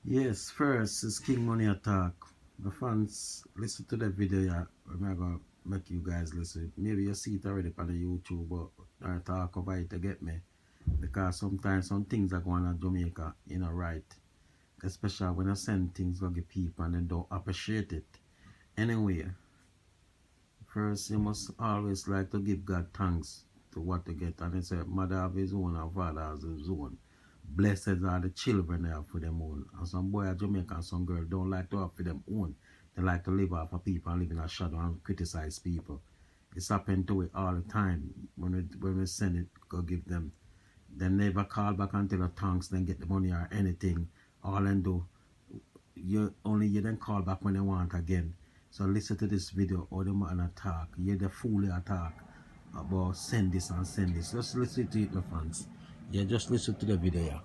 Yes, first is King Money Attack. The fans, listen to the video. Yeah, I'm gonna make you guys listen. Maybe you see it already on the YouTube, but I talk about it to get me. Because sometimes some things are going on in Jamaica, right. Especially when I send things to the people and they don't appreciate it. Anyway, first you must always like to give God thanks to what you get. And it's a mother of his own and father of his own. Blessed are the children they have for them own. And some boy at Jamaica and some girl don't like to have for them own. They like to live off of people and live in a shadow and criticize people. It's happened to it all the time. When we send it, go give them. They never call back until the thanks, then get the money or anything. All they do, you then call back when they want again. So listen to this video or the man attack. You the fool attack about send this and send this. Just listen to it, my fans. Yeah, just listen to the video. Yeah.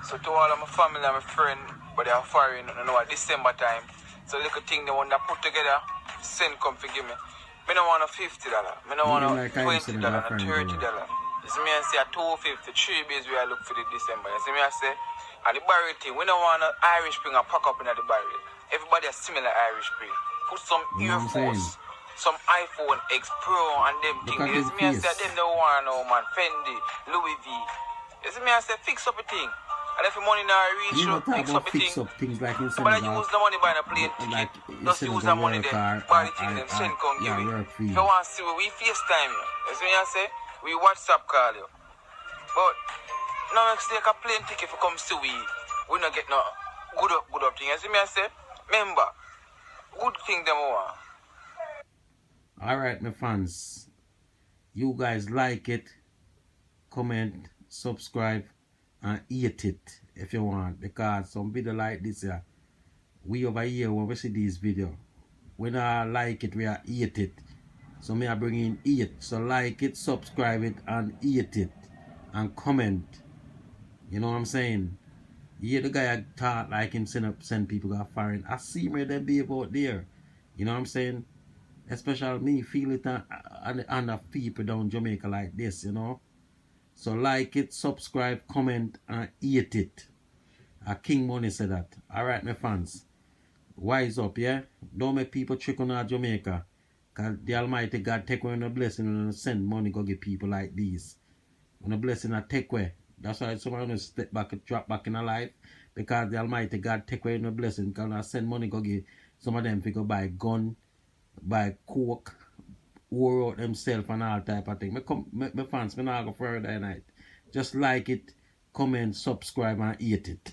So to all of my family and my friend, but they are foreign, you know, at December time. So little thing they want to put together, send come forgive me. Me don't want a $50. Me don't want a $20, a $30. You see me I say a $250, 3 days we are look for the December. You see me I say, and the barrel thing, we don't want an Irish spring and pack up in the barrel. Everybody has similar Irish spring. Put some Air Force, some iPhone X Pro and them things. You see me I say, them don't want no man, Fendi, Louis V. You see me I say, fix up a thing. And if the money now reach you, fix up the thing. Things like in But I use the money buying a plane ticket. Just use the money then, buy the thing then send come give it. If you want to see we FaceTime you. You see me I say? We WhatsApp call you. But no mistake a plane ticket if you come see we not get no good up thing. You see me I say? Remember, good thing them want. Alright my fans. You guys like it, comment, subscribe and eat it if you want, because some video like this here, we over here when we see this video, we not like it, we are eat it. So me I bring in eat. So like it, subscribe it and eat it and comment. You know what I'm saying? You hear the guy I talk like him send people go foreign. I see where they be out there. You know what I'm saying? Especially me feel it on the people down Jamaica like this, you know. So like it, subscribe, comment, and eat it. King Money said that. Alright, my fans. Wise up, yeah? Don't make people trick on our Jamaica. Because the Almighty God take away the blessing and send money go get people like these. When the blessing I take away. That's why someone step back and drop back in a life. Because the Almighty God take away the blessing. Because I send money go get some of them go buy gun, buy coke, war out themselves and all type of thing. My fans, me not go further tonight. Just like it, comment, subscribe and eat it.